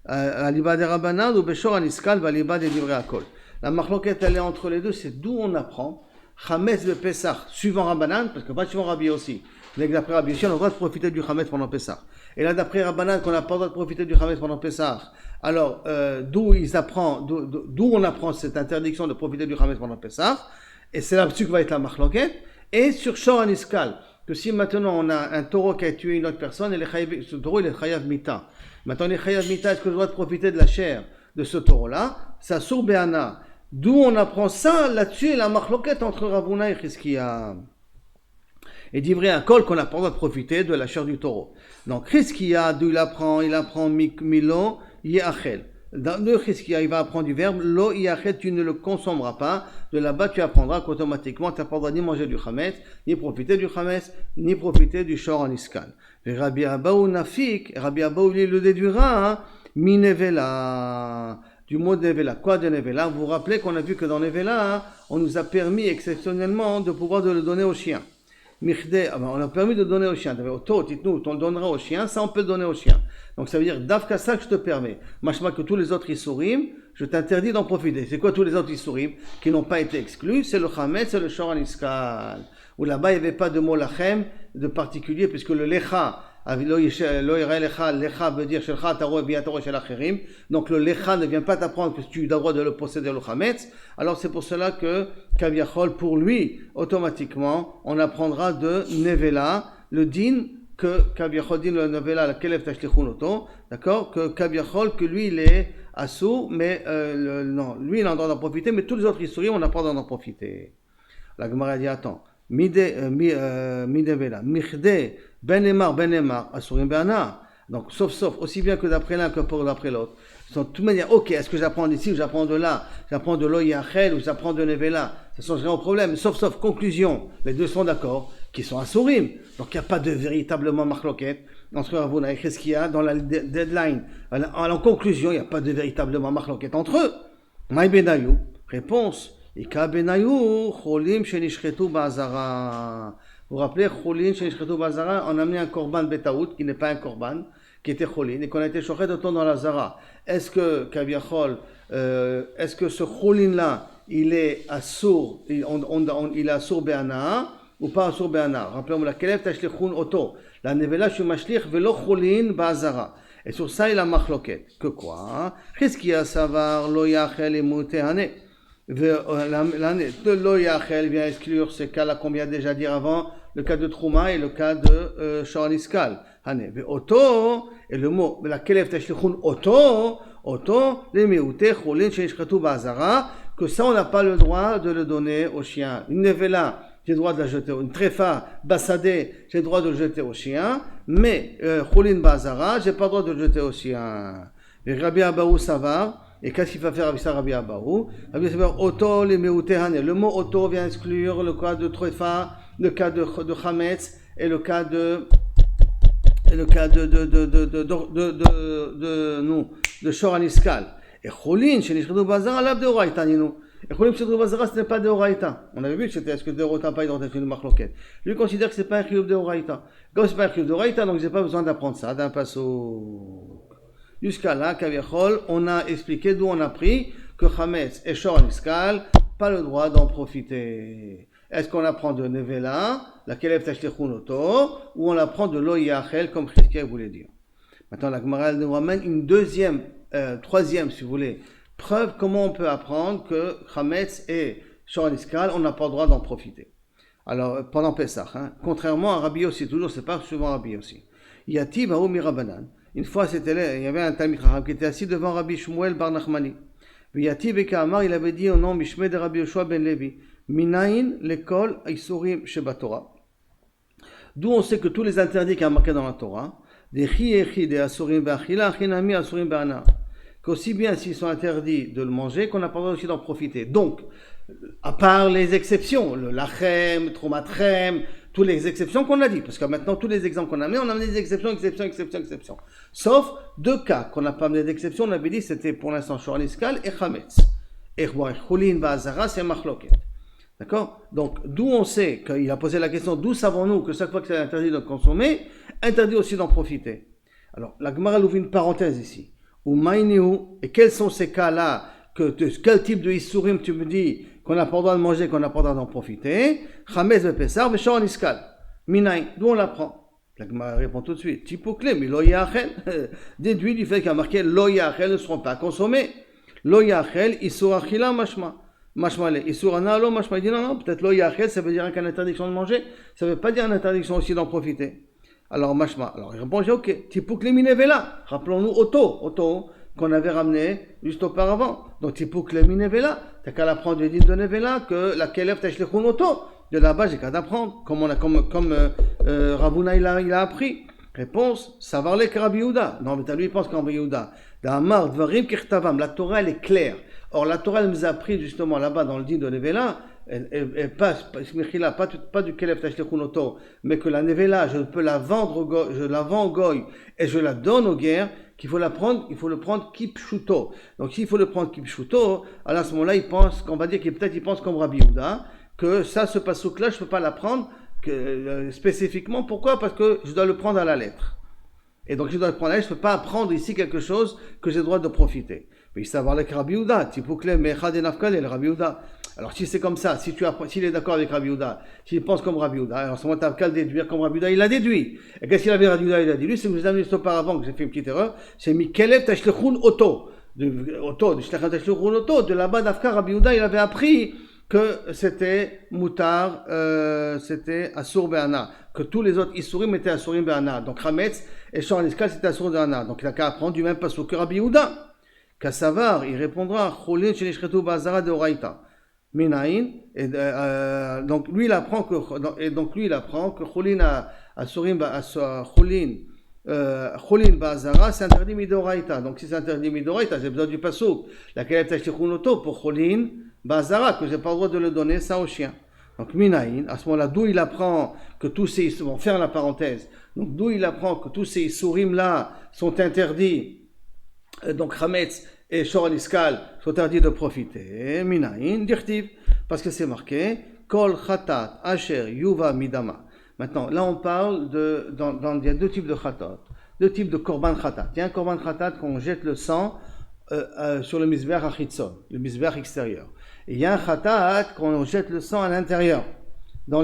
aliba de rabanan ou beshor aniskal aliba de livré akol. La marloquette elle est entre les deux, c'est d'où on apprend. Chames bepesach, suivant Rabbanan, parce que pas suivant Rabbi aussi. D'après Rabbi aussi, on a le droit de profiter du chametz pendant Pessah. Et là, d'après Rabbanan, qu'on n'a pas le droit de profiter du chametz pendant Pessah. Alors, d'où on apprend cette interdiction de profiter du chametz pendant Pessah. Et c'est là-dessus que va être la marloquette. Et sur Shor Aniskal, que si maintenant on a un taureau qui a tué une autre personne, ce taureau il est chayav mita. Maintenant, il est chayav mita, est-ce que je dois profiter de la chair de ce taureau-là? Ça sourd Béana. D'où on apprend ça? Là-dessus, la marloquette entre Ravuna et Chizkiya. Et d'ivré un col qu'on n'a pas le droit de profiter de la chair du taureau. Donc, Chizkiya, d'où il apprend Milo, Yachel. Dans le Chizkiya, il va apprendre du verbe, Lo Yachel, tu ne le consommeras pas. De là-bas, tu apprendras qu'automatiquement, tu n'as pas le droit ni manger du Chametz, ni profiter du Chametz, ni profiter du Shor en Iskal. Et Rabbi Abba ou Nafik, Rabbi Abba, il le déduira, Minevela. Du mot Nevela. Quoi de Nevela? Vous vous rappelez qu'on a vu que dans Nevela, on nous a permis exceptionnellement de pouvoir le donner au chien. On a permis de donner au chien. On le donnera au chien, ça on peut le donner au chien. Donc ça veut dire, Davka ça que je te permets. Machma que tous les autres Issourim, je t'interdis d'en profiter. C'est quoi tous les autres Issourim qui n'ont pas été exclus? C'est le Chametz, c'est le Shor Aniskal. Où là-bas il n'y avait pas de mot lachem de particulier, puisque le Lecha, Lecha veut dire Shelcha Taro Biatoro Shel Acherim. Donc le Lecha ne vient pas t'apprendre que tu as le droit de le posséder le Chametz. Alors c'est pour cela que Kaviachol, pour lui, automatiquement, on apprendra de Nevela, le din que Kaviachol din le Nevela, la Kelev Tashlichun Oto, d'accord, que Kaviachol, que lui il est assou, mais non, lui il a le droit d'en profiter, mais tous les autres historiens on n'a pas le droit d'en profiter. La Gemara dit attends, Midevela, Michde, Ben-Emar, Asurim Be'ana. Donc, sauf, aussi bien que d'après l'un que pour d'après l'autre. De toute manière, ok, est-ce que j'apprends d'ici ou j'apprends de là? J'apprends de Loyachel ou j'apprends de Nevela? Ça change rien au problème. Sauf, conclusion. Les deux sont d'accord, qui sont Asurim. Donc, il n'y a pas de véritablement marloquette entre Ravuna et Chizkiya dans la deadline. En conclusion, il n'y a pas de véritablement marloquette entre eux. Maï Benayou. Réponse. Ika Benayou, Cholim Shenishchetu Ba'azara. Vous vous rappelez, Cholin, chez Nishchetu Bazara, on a amené un korban betaout, qui n'est pas un korban, qui était Cholin, et qu'on a été chochet autant dans la Zara. Est-ce que, Kaviachol, est-ce que ce Cholin-là, il est assour, il est assour be'ana, ou pas assour be'ana? Rappelez-moi, la Kelev Tashlichun Oto, la Nevela Shumashlich, velo Cholin Bazara. Et sur ça, il a machloket. Que quoi? Qu'est-ce qu'il y a à savoir, lo yachel et mutehane? Le lo yachel vient exclure ces cas-là qu'on vient déjà dire avant, le cas de Trouma et le cas de Shor Aniskal. Oto, et le mot, la Kelev Tashlichun Oto, les Meute, Cholin, Shenishchetu Ba'azara, que ça on n'a pas le droit de le donner au chien. Une Nevela, j'ai le droit de la jeter, une Trefa, Bassadé, j'ai le droit de le jeter au chien, mais Cholin Ba'azara, j'ai pas le droit de le jeter au chien. Et Rabbi Abaou Savar, et qu'est-ce qu'il va faire avec ça, Rabbi Abaou? Rabbi Savar, Oto, les Meute, le mot Oto vient exclure le cas de Trefa, le cas de Chametz et le cas de Shor Aniskal. Et Cholin, chez Nishchetu Bazara, là de Oraïta, Nino. Et Cholin, chez Nishchetu Bazara, ce n'est pas de Oraïta. On avait vu que c'était, est-ce que de Oraïta pas dans une marloquette. Lui considère que ce n'est pas un chiyuv de Oraïta. Comme ce n'est pas un chiyuv de Oraïta, donc j'ai pas besoin d'apprendre ça, d'un passo. Jusqu'à là, Kaviachol, on a expliqué d'où on a pris que Chametz et Shor Aniskal, pas le droit d'en profiter. Est-ce qu'on apprend de Nevela, la Kelev Tashlichun Oto, ou on apprend de Lo Yachel, comme Chizkiya voulait dire? Maintenant, la Gemara nous ramène une troisième, si vous voulez, preuve comment on peut apprendre que Chametz et Shor Aniskal, on n'a pas le droit d'en profiter. Alors, pendant Pessah, contrairement à Rabbi Yossi, toujours, c'est pas souvent Rabbi Yossi. Yati Baou Mirabanan. Une fois, il y avait un Talmid Chacham qui était assis devant Rabbi Shmuel Bar Nachmani. Yati Beka Amar, il avait dit au nom Mishmeh de Rabbi Yoshua ben Levi. Minaïn, l'école, Isurim, Sheba Torah. D'où on sait que tous les interdits qui sont marqués dans la Torah, des chi, des asurim ba'achila, achinami, asurim ba'ana, qu'aussi bien s'ils sont interdits de le manger, qu'on n'a pas le droit aussi d'en profiter. Donc, à part les exceptions, le lachem, tromatrem, toutes les exceptions qu'on a dit, parce que maintenant, tous les exemples qu'on a mis, on a mis des exceptions. Sauf deux cas qu'on n'a pas mis d'exceptions, on avait dit, c'était pour l'instant Shor Aniskal et Chametz. Et Cholin ba'azara, c'est machloket. D'accord? Donc, d'où on sait qu'il a posé la question, d'où savons-nous que chaque fois que c'est interdit de consommer, interdit aussi d'en profiter? Alors, la Gemara ouvre une parenthèse ici. Ou maïniou, et quels sont ces cas-là, quel type de issourim tu me dis qu'on n'a pas le droit de manger, qu'on n'a pas le droit d'en profiter? Chametz ve Pessar ve Shor Aniskal. Minaï, d'où on l'apprend? La Gemara répond tout de suite. Tipokle, mais lo yachel, déduit du fait qu'il y a marqué lo yachel ne seront pas consommés. Lo yachel, issur achila mashma. Mashmale, Isurana, lo, mashma, il dit non, peut-être lo yachel, ça veut dire qu'une interdiction de manger, ça ne veut pas dire une interdiction aussi d'en profiter. Alors, mashma, alors il répond, j'ai ok, tipuk le minevela, rappelons-nous Oto, qu'on avait ramené juste auparavant. Donc, tipuk le minevela, t'as qu'à l'apprendre du din de Nevela que la Kelev Tashlichun Oto, De là-bas, j'ai qu'à d'apprendre, comme Ravuna il a appris. Réponse, savoir les Rabbi Yehuda. Non, mais lui, il pense qu'en Rabbi Yehuda. D'Amar, Dvarim, Kirtavam. La Torah, elle est claire. Or, la Torah, elle nous a appris justement là-bas dans le din de Nevela, elle passe, pas du Kelef Tashlechunoto, mais que la Nevela, je peux la vendre, je la vends au Goy et je la donne aux guerres, qu'il faut la prendre, il faut le prendre Kipshuto. Donc, s'il faut le prendre Kipshuto, alors à ce moment-là, il pense, qu'on va dire qu'il peut-être il pense comme Rabbi Yehuda, que ça, ce pasouk-là, je ne peux pas la prendre spécifiquement. Pourquoi? Parce que je dois le prendre à la lettre. Et donc, je dois le prendre à la lettre, je ne peux pas apprendre ici quelque chose que j'ai le droit de profiter. Mais il savoir avec Rabbi Yehuda, Tipoukle, Mechad et Nafkal et le Rabbi Yehuda. Alors, si c'est comme ça, s'il est d'accord avec Rabbi Yehuda, s'il pense comme Rabbi Yehuda, alors à ce moment, tu n'as qu'à le déduire comme Rabbi Yehuda, il l'a déduit. Et qu'est-ce qu'il avait Rabbi Yehuda? Il a dit, c'est que je vous avez dit auparavant que j'ai fait une petite erreur, c'est Mikelev Tashlechun Oto. De là-bas d'Afkar, Rabbi Yehuda, il avait appris que c'était Moutar, c'était Asur Be'ana, que tous les autres Isurim étaient Asurim Be'ana. Donc Hametz et Shor Niskal, c'était Asur Be'ana. Donc il a qu'à apprendre du même pasuk que Rabbi Yehuda. Kassavar, il répondra, Cholin Shenishretu Bazara de Oraita. Minaïn, donc lui il apprend que Cholin Asurim Cholin Bazara, c'est interdit Midoraita. Donc si c'est interdit Midoraita, j'ai besoin du pasuk. Laquelle est Tashtichunoto pour Cholin Bazara, que j'ai pas le droit de le donner ça au chien. Donc Minaïn, à ce moment-là, d'où il apprend que tous ces Isurim, faire la parenthèse, donc d'où il apprend que tous ces Isurim là sont interdits, donc Hametz et Shor Niskal sont interdits de profiter. Minaïn, dirtiv, parce que c'est marqué, Kol Khatat Asher Yuva Midama. Maintenant, là on parle il y a deux types de Khatat, deux types de Korban Khatat. Il y a un Korban Khatat qu'on jette le sang sur le Mizbeach Achitzon, le Mizbeach extérieur. Et il y a un Khatat qu'on jette le sang à l'intérieur, dans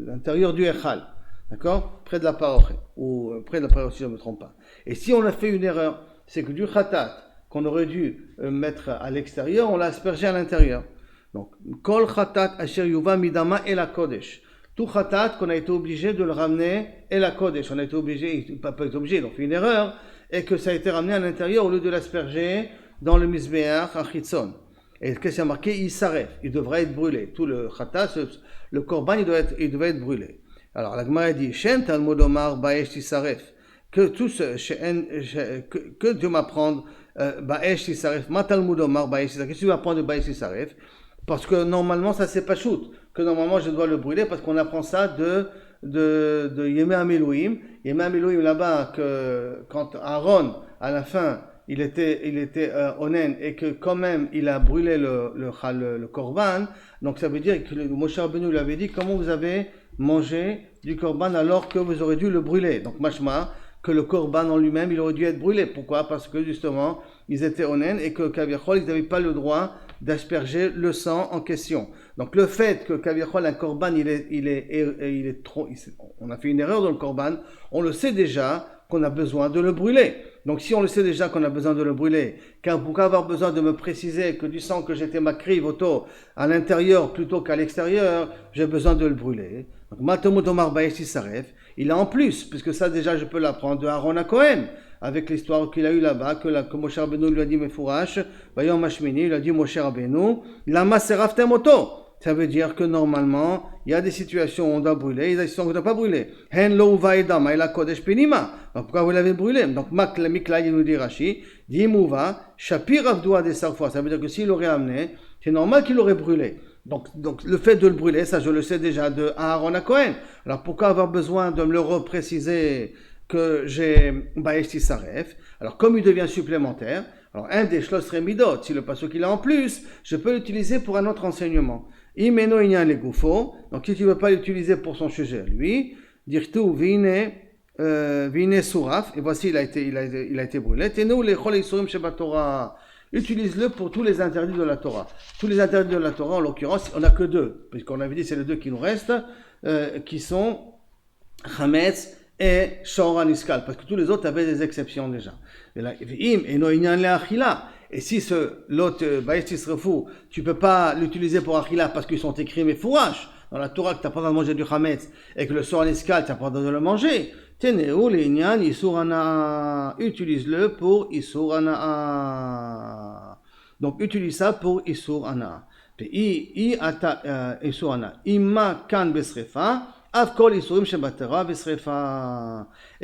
l'intérieur du Echal. D'accord? Près de la parochet, ou près de la parochet, si je ne me trompe pas. Et si on a fait une erreur, c'est que du khatat qu'on aurait dû mettre à l'extérieur, on l'a aspergé à l'intérieur. Donc, kol khatat asher yuva midama et la kodesh. Tout khatat qu'on a été obligé de le ramener et la kodesh. On a été obligé, pas été obligé, donc fait une erreur, et que ça a été ramené à l'intérieur au lieu de l'asperger dans le mizbeach achitzon. Et qu'est-ce qu'il y a marqué? Il s'arrête, il devrait être brûlé. Tout le khatat, le korban, il devait être brûlé. Alors, la Gemara dit, Shen Talmud Omar Baesh Tisaref, que tout ce, que Dieu m'apprend, Baesh Tisaref, ma Talmud Omar Baesh Tisaref, qu'est-ce que tu vas apprendre de Baesh Tisaref? Parce que normalement, ça c'est pas shoot, que normalement je dois le brûler, parce qu'on apprend ça de Yemé Amelouim. Yemé Amelouim là-bas, que quand Aaron, à la fin, il était onen, et que quand même il a brûlé le korban, donc ça veut dire que Moshe Rabbeinu lui avait dit, comment vous avez manger du korban alors que vous aurez dû le brûler. Donc mashma, que le korban en lui-même, il aurait dû être brûlé. Pourquoi? Parce que justement, ils étaient onen et que Kaviachol, ils n'avaient pas le droit d'asperger le sang en question. Donc le fait que Kaviachol, un korban, on a fait une erreur dans le korban, on le sait déjà qu'on a besoin de le brûler. Donc si on le sait déjà qu'on a besoin de le brûler, pourquoi avoir besoin de me préciser que du sang que j'étais makriv auto à l'intérieur plutôt qu'à l'extérieur, j'ai besoin de le brûler. Donc Matomot Omar Baesh Tisaref, il a en plus, puisque ça déjà je peux l'apprendre de Aaron à Cohen, avec l'histoire qu'il a eu là-bas, que Moshe Rabbeinu lui a dit Mefourash, Bayom Hashmini, il a dit Moshe Rabbeinu, Lama Seraftem Oto. Ça veut dire que normalement, il y a des situations où on doit brûler, il y a des situations où on ne doit pas brûler. Hen lo vaida maïla kodesh penima. Donc pourquoi vous l'avez brûlé? Donc Mikla, il nous dit Rashi, dit Mouva, Shapir Avdoua des Sarfois. Ça veut dire que s'il l'aurait amené, c'est normal qu'il l'aurait brûlé. Donc le fait de le brûler, ça je le sais déjà de Aaron à Cohen. Alors pourquoi avoir besoin de me le repréciser que j'ai Baesh Tisaref? Alors comme il devient supplémentaire, alors un des Shlos Remidot, si le passage qu'il a en plus, je peux l'utiliser pour un autre enseignement. Imeno Inyan le Goufo, donc si tu ne veux pas l'utiliser pour son sujet, lui, dire-tu Vine Suraf, et voici il a été brûlé. Tenu le Chol Isurim Sheba Torah. Utilise-le pour tous les interdits de la Torah. Tous les interdits de la Torah, en l'occurrence, on n'a que deux, puisqu'on avait dit c'est les deux qui nous restent, qui sont Hametz et Shor Niskal, parce que tous les autres avaient des exceptions déjà. Et si l'autre Baesh Tisrefu, tu ne peux pas l'utiliser pour Achila parce qu'ils sont écrits mais fourrages dans la Torah que tu n'as pas le droit de manger du Hametz et que le Shor Niskal, tu n'as pas le droit de le manger. Teneu l'inyan Isur Hana'a. Utilise-le pour Isur Hana'a. Donc utilise ça pour Isur Hana'a. Et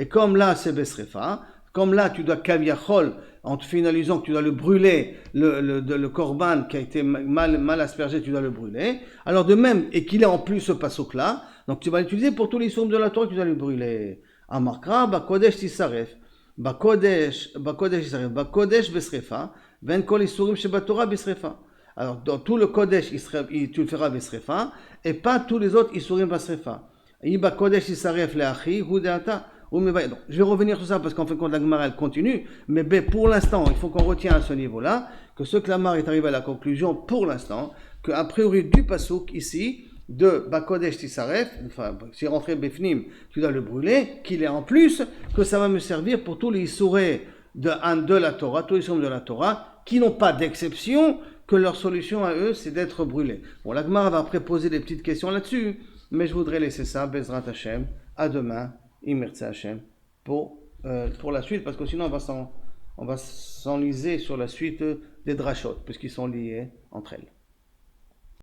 comme là c'est besrefa, comme là tu dois kaviachol, en te finalisant que tu dois le brûler, le korban qui a été mal aspergé, tu dois le brûler. Alors de même, et qu'il est en plus ce passouk là, donc tu vas l'utiliser pour tous les isurim de la Torah que tu dois le brûler. Amarkra, bakodesh tisaref, bakodesh tisaref, bakodesh besrefa, ven kol isurim shebatorah besrefa. Alors, dans tout le Kodesh, tu le feras Besrefa, et pas tous les autres Isurim Besrefa. Iba Kodesh Isaref Leachi, Hudeata, je vais revenir sur ça parce qu'en fait, quand la Gemara elle continue, mais pour l'instant, il faut qu'on retienne à ce niveau-là, que ce Klamar est arrivé à la conclusion, pour l'instant, qu'a priori du Passouk ici, de Bakodesh Tisaref, enfin, si rentré Befnim, tu dois le brûler, qu'il est en plus, que ça va me servir pour tous les Isurés de la Torah, tous les Isurim de la Torah, qui n'ont pas d'exception, que leur solution à eux, c'est d'être brûlés. Bon, la Gemara va après poser des petites questions là-dessus, mais je voudrais laisser ça, Bezrat Hashem, à demain, Imertse Hashem, pour la suite, parce que sinon on va s'enliser sur la suite des drachot, puisqu'ils sont liés entre elles.